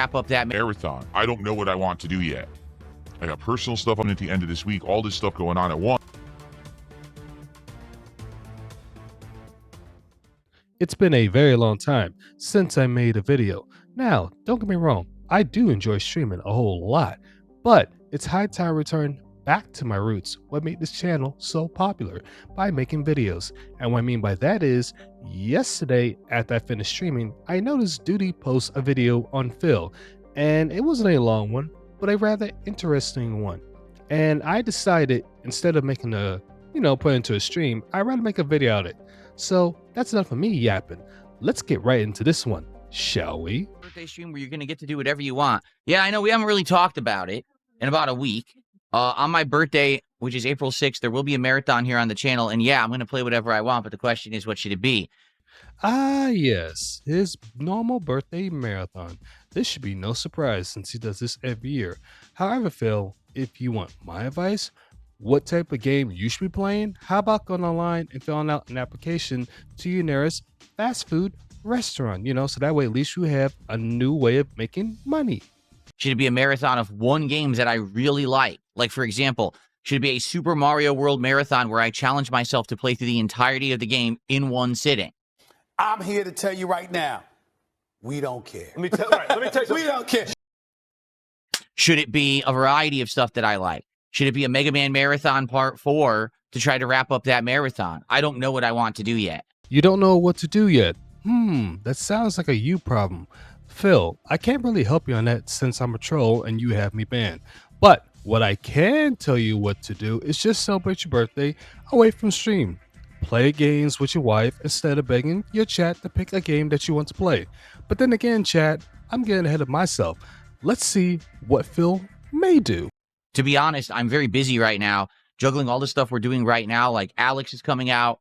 wrap up that marathon. I don't know what I want to do yet. I got personal stuff on at the end of this week, all this stuff going on at once. It's been a very long time since I made a video. Now, don't get me wrong, I do enjoy streaming a whole lot, but it's high time to return back to my roots, what made this channel so popular, by making videos. And what I mean by that is, yesterday after I finished streaming, I noticed Duty post a video on Phil, and it wasn't a long one, but a rather interesting one. And I decided, instead of making a, put into a stream, I'd rather make a video out of it. So that's enough of me yapping. Let's get right into this one, shall we? Birthday stream where you're going to get to do whatever you want. Yeah, I know we haven't really talked about it in about a week. On my birthday, which is April 6th, there will be a marathon here on the channel. And yeah, I'm going to play whatever I want. But the question is, what should it be? Ah, yes, his normal birthday marathon. This should be no surprise since he does this every year. However, Phil, if you want my advice, what type of game you should be playing, how about going online and filling out an application to your nearest fast food restaurant, so that way at least you have a new way of making money. Should it be a marathon of one game that I really like? Like, for example, should it be a Super Mario World marathon where I challenge myself to play through the entirety of the game in one sitting? I'm here to tell you right now, we don't care. Let me tell you we don't care. Should it be a variety of stuff that I like? Should it be a Mega Man Marathon Part 4 to try to wrap up that marathon? I don't know what I want to do yet. You don't know what to do yet? That sounds like a you problem. Phil, I can't really help you on that since I'm a troll and you have me banned. But what I can tell you what to do is just celebrate your birthday away from stream. Play games with your wife instead of begging your chat to pick a game that you want to play. But then again, chat, I'm getting ahead of myself. Let's see what Phil may do. To be honest, I'm very busy right now, juggling all the stuff we're doing right now. Like Alex is coming out,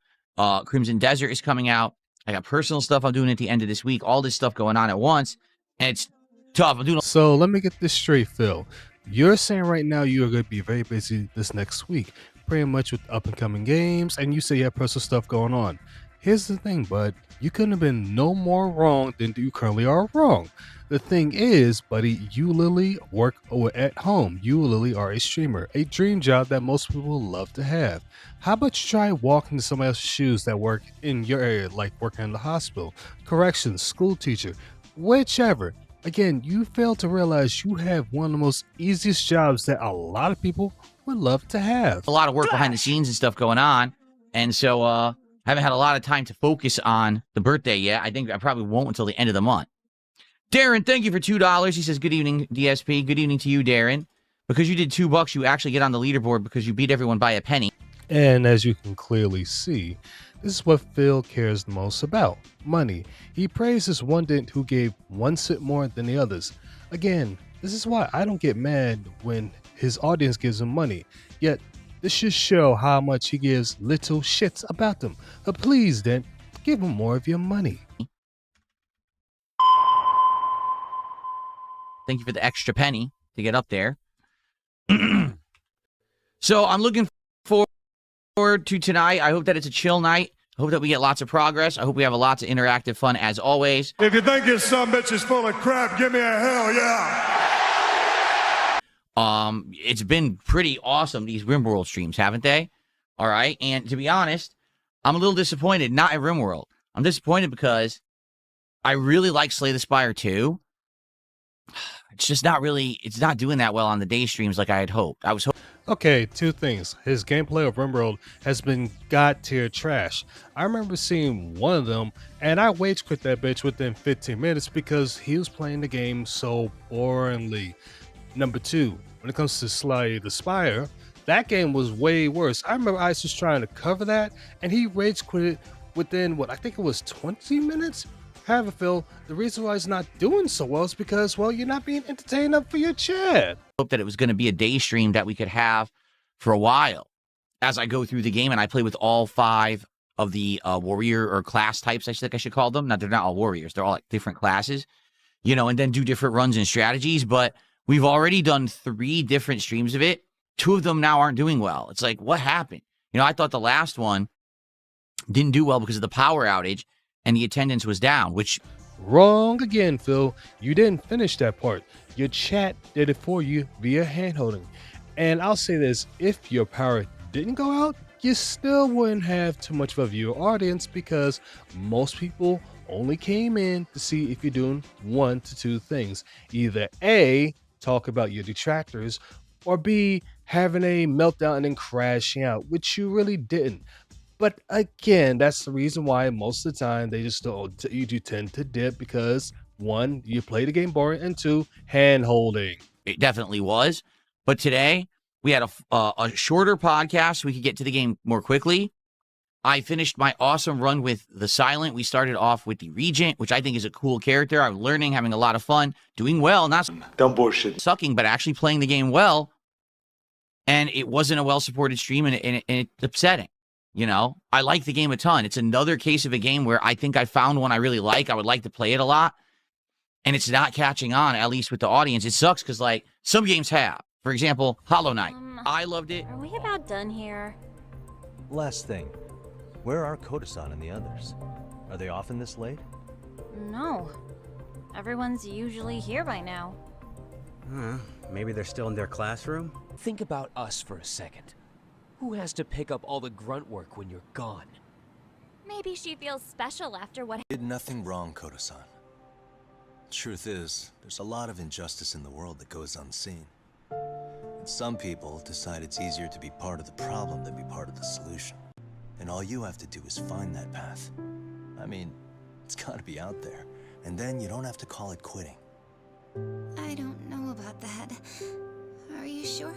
Crimson Desert is coming out. I got personal stuff I'm doing at the end of this week. All this stuff going on at once, and it's tough. So let me get this straight, Phil. You're saying right now you are going to be very busy this next week, pretty much with up-and-coming games, and you say you have personal stuff going on. Here's the thing, bud. You couldn't have been no more wrong than you currently are wrong. The thing is, buddy, you literally work at home. You literally are a streamer, a dream job that most people love to have. How about you try walking into somebody else's shoes that work in your area, like working in the hospital, corrections, school teacher, whichever. Again, you fail to realize you have one of the most easiest jobs that a lot of people would love to have. A lot of work behind the scenes and stuff going on, and so I haven't had a lot of time to focus on the birthday yet. I think I probably won't until the end of the month. Darren, thank you for $2. He says, good evening, DSP. Good evening to you, Darren. Because you did $2, you actually get on the leaderboard because you beat everyone by a penny. And as you can clearly see, this is what Phil cares the most about, money. He praises one dent who gave 1 cent more than the others. Again, this is why I don't get mad when his audience gives him money. Yet, this should show how much he gives little shits about them. But please, Dent, give him more of your money. Thank you for the extra penny to get up there. So I'm looking forward to tonight. I hope that it's a chill night. I hope that we get lots of progress. I hope we have lots of interactive fun as always. If you think this sumbitch is full of crap, give me a hell yeah. It's been pretty awesome, these Rimworld streams, haven't they? All right. And to be honest, I'm a little disappointed, not at Rimworld. I'm disappointed because I really like Slay the Spire 2. It's just not really, it's not doing that well on the day streams like I had hoped. I was hoping. Okay, two things. His gameplay of Rimworld has been god tier trash. I remember seeing one of them and I rage quit that bitch within 15 minutes because he was playing the game so boringly. Number two, when it comes to Slay the Spire, that game was way worse. I remember I was just trying to cover that and he rage quit it within what I think it was 20 minutes. However, Phil, the reason why it's not doing so well is because, well, you're not being entertained enough for your chat. Hope that it was going to be a day stream that we could have for a while as I go through the game and I play with all 5 of the warrior or class types, I think I should call them. Now, they're not all warriors. They're all like different classes, you know, and then do different runs and strategies. But we've already done 3 different streams of it. 2 of them now aren't doing well. It's like, what happened? You know, I thought the last one didn't do well because of the power outage and the attendance was down, which Wrong again, Phil. You didn't finish that part. Your chat did it for you via handholding. And I'll say this, if your power didn't go out, you still wouldn't have too much of a viewer audience because most people only came in to see if you're doing one to two things. Either A, talk about your detractors, or B, having a meltdown and then crashing out, which you really didn't. But again, that's the reason why most of the time they just don't, you do tend to dip because one, you play the game boring, and two, hand holding. It definitely was. But today we had a shorter podcast so we could get to the game more quickly. I finished my awesome run with the Silent. We started off with the Regent, which I think is a cool character. I'm learning, having a lot of fun, doing well, not Don't bullshit. sucking, but actually playing the game well. And it wasn't a well-supported stream, and it's upsetting. You know, I like the game a ton. It's another case of a game where I think I found one I really like. I would like to play it a lot. And it's not catching on, at least with the audience. It sucks because, like, some games have. For example, Hollow Knight. I loved it. Are we about done here? Last thing. Where are Koda-san and the others? Are they often this late? No. Everyone's usually here by now. Maybe they're still in their classroom? Think about us for a second. Who has to pick up all the grunt work when you're gone? Maybe she feels special after what Did nothing wrong, Koda-san. Truth is, there's a lot of injustice in the world that goes unseen. And some people decide it's easier to be part of the problem than be part of the solution. And all you have to do is find that path. I mean, it's gotta be out there. And then you don't have to call it quitting. I don't know about that. Are you sure?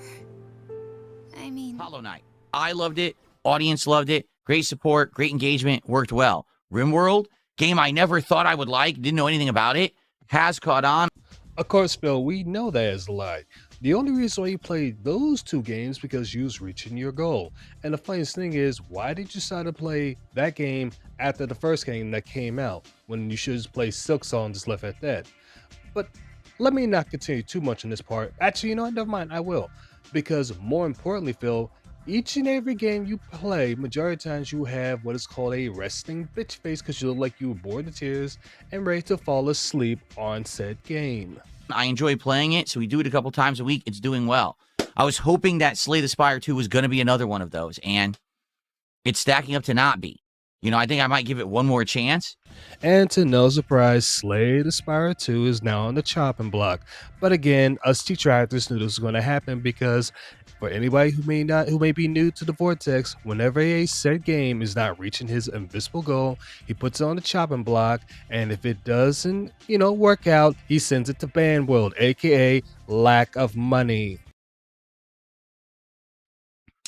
I mean... Hollow Knight. I loved it. Audience loved it. Great support. Great engagement. Worked well. Rimworld. Game I never thought I would like. Didn't know anything about it. Has caught on. Of course, Phil, we know that is a lie. The only reason why you played those two games because you was reaching your goal. And the funniest thing is, why did you decide to play that game after the first game that came out when you should just play Silk Song and just left at that? But let me not continue too much on this part. Actually, you know what? Never mind. I will. Because more importantly, Phil, each and every game you play, majority of times you have what is called a resting bitch face because you look like you were bored to tears and ready to fall asleep on said game. I enjoy playing it, so we do it a couple times a week. It's doing well. I was hoping that Slay the Spire 2 was going to be another one of those, and it's stacking up to not be. You know, I think I might give it one more chance. And to no surprise, Slay the Spire 2 is now on the chopping block. But again, us detractors knew this was going to happen because for anybody who may be new to the Vortex, whenever a said game is not reaching his invisible goal, he puts it on the chopping block, and if it doesn't, work out, he sends it to Ban World, aka lack of money.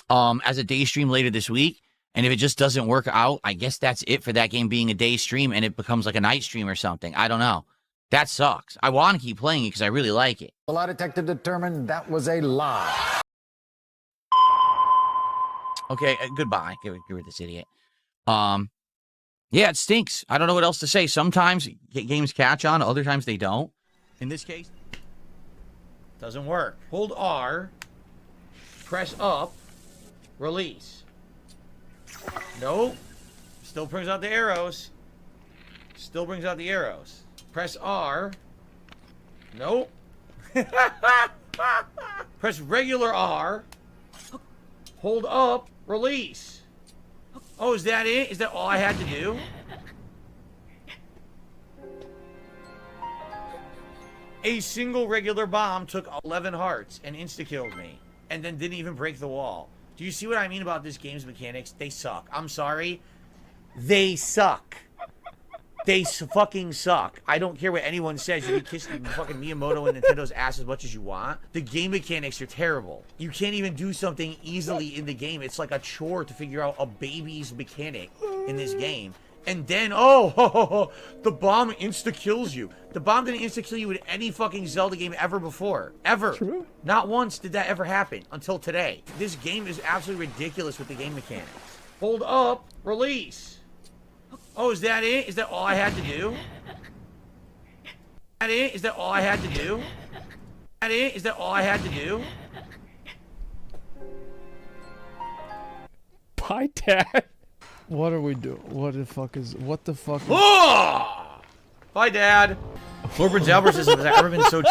As a day stream later this week. And if it just doesn't work out, I guess that's it for that game being a day stream and it becomes like a night stream or something. I don't know. That sucks. I want to keep playing it because I really like it. The lie detector determined that was a lie. Okay, goodbye. Get rid of this idiot. Yeah, it stinks. I don't know what else to say. Sometimes games catch on, other times they don't. In this case, doesn't work. Hold R, press up, release. Nope. Still brings out the arrows. Still brings out the arrows. Press R. Nope. Press regular R. Hold up. Release. Oh, is that it? Is that all I had to do? A single regular bomb took 11 hearts and insta-killed me. And then didn't even break the wall. Do you see what I mean about this game's mechanics? They suck. I'm sorry. They suck. They fucking suck. I don't care what anyone says. You can kiss the fucking Miyamoto and Nintendo's ass as much as you want. The game mechanics are terrible. You can't even do something easily in the game. It's like a chore to figure out a baby's mechanic in this game. And then, the bomb insta-kills you. The bomb didn't insta-kill you in any fucking Zelda game ever before. Ever. True. Not once did that ever happen until today. This game is absolutely ridiculous with the game mechanics. Hold up, release. Oh, is that it? Is that all I had to do? Is that it? Is that all I had to do? Is that it? Is that all I had to do? Bye, Dad. What are we doing? What the fuck is... Oh! Bye, Dad. Prince Albert says, has ever been so...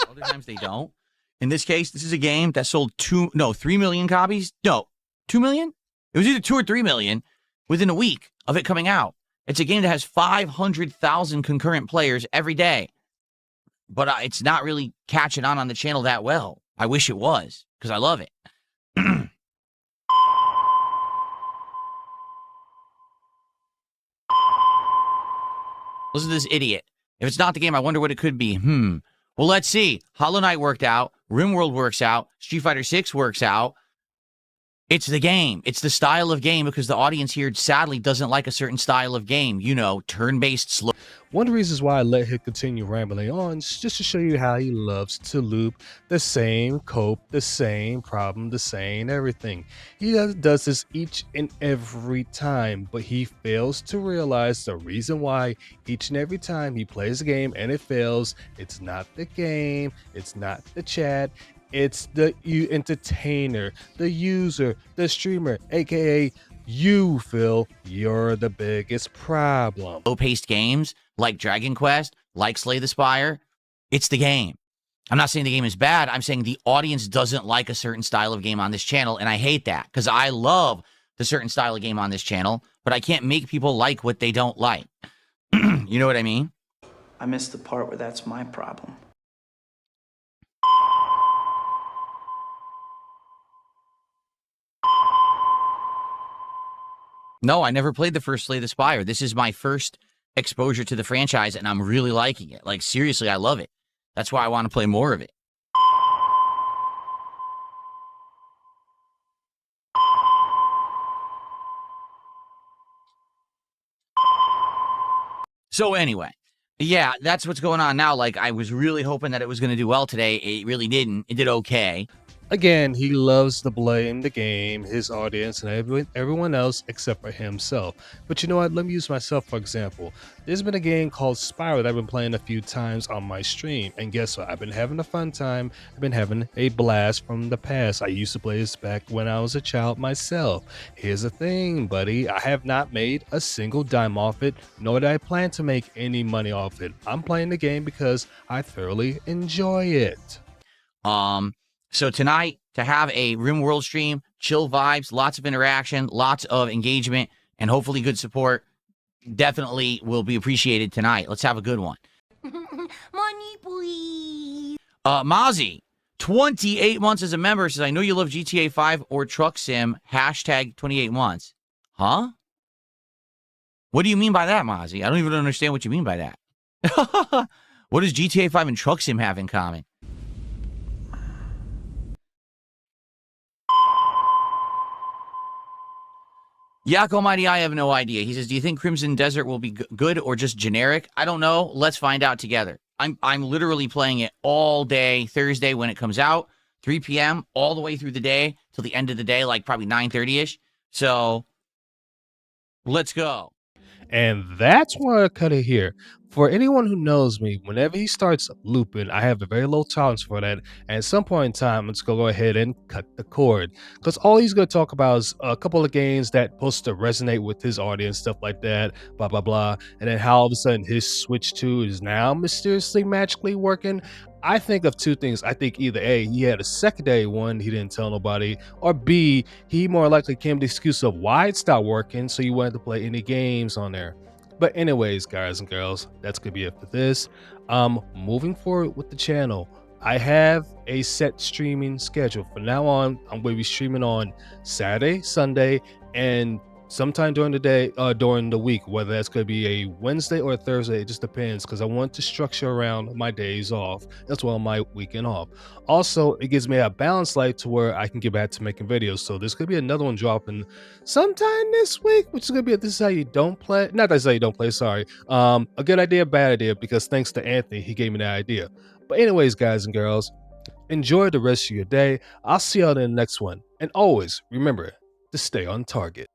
Other times they don't. In this case, this is a game that sold 3 million copies. No, 2 million? It was either 2 or 3 million within a week of it coming out. It's a game that has 500,000 concurrent players every day. But it's not really catching on the channel that well. I wish it was, because I love it. Listen to this idiot. If it's not the game, I wonder what it could be. Well, let's see. Hollow Knight worked out. Rimworld works out. Street Fighter 6 works out. It's the game. It's the style of game because the audience here sadly doesn't like a certain style of game. You know, turn-based slow. One of the reasons why I let him continue rambling on is just to show you how he loves to loop the same cope, the same problem, the same everything. He does this each and every time, but he fails to realize the reason why each and every time he plays a game and it fails, it's not the game, it's not the chat, it's the entertainer, the user, the streamer, aka you, Phil. You're the biggest problem. Low-paced games like Dragon Quest, like Slay the Spire, it's the game. I'm not saying the game is bad. I'm saying the audience doesn't like a certain style of game on this channel, and I hate that because I love the certain style of game on this channel, but I can't make people like what they don't like. You know what I mean? I missed the part where that's my problem. No, I never played the first Slay the Spire. This is my first exposure to the franchise, and I'm really liking it. Like, seriously, I love it. That's why I want to play more of it. So anyway, yeah, that's what's going on now. Like, I was really hoping that it was going to do well today. It really didn't. It did okay. Again, he loves to blame the game, his audience, and everyone else except for himself. But you know what? Let me use myself for example. There's been a game called Spyro that I've been playing a few times on my stream. And guess what? I've been having a fun time. I've been having a blast from the past. I used to play this back when I was a child myself. Here's the thing, buddy. I have not made a single dime off it, nor do I plan to make any money off it. I'm playing the game because I thoroughly enjoy it. So tonight, to have a Rimworld stream, chill vibes, lots of interaction, lots of engagement, and hopefully good support, definitely will be appreciated tonight. Let's have a good one. Money, please. Mozzie, 28 months as a member, says, I know you love GTA 5 or Truck Sim, hashtag 28 months. Huh? What do you mean by that, Mozzie? I don't even understand what you mean by that. What does GTA 5 and Truck Sim have in common? Yak Almighty, I have no idea. He says, do you think Crimson Desert will be good or just generic? I don't know. Let's find out together. I'm literally playing it all day Thursday when it comes out, 3 p.m., all the way through the day till the end of the day, like probably 9:30-ish. So let's go. And that's why I cut it here. For anyone who knows me, whenever he starts looping, I have a very low tolerance for that. And at some point in time, I'm just going to go ahead and cut the cord. Because all he's going to talk about is a couple of games that supposed to resonate with his audience, stuff like that, blah, blah, blah. And then how all of a sudden his Switch 2 is now mysteriously, magically working. I think of two things. I think either A, he had a secondary one, he didn't tell nobody, or B, he more likely came with the excuse of why it stopped working, so you wanted to play any games on there. But anyways, guys and girls, that's gonna be it for this. Moving forward with the channel, I have a set streaming schedule. From now on, I'm going to be streaming on Saturday, Sunday, and sometime during the day, during the week, whether that's going to be a Wednesday or a Thursday, it just depends, because I want to structure around my days off as well, my weekend off. Also, it gives me a balanced life to where I can get back to making videos. So there's going to be another one dropping sometime this week, which is going to be a This Is How You Don't Play. Not This Is How You Don't Play, sorry. A good idea, bad idea, because thanks to Anthony, he gave me that idea. But anyways, guys and girls, enjoy the rest of your day. I'll see y'all in the next one. And always remember to stay on target.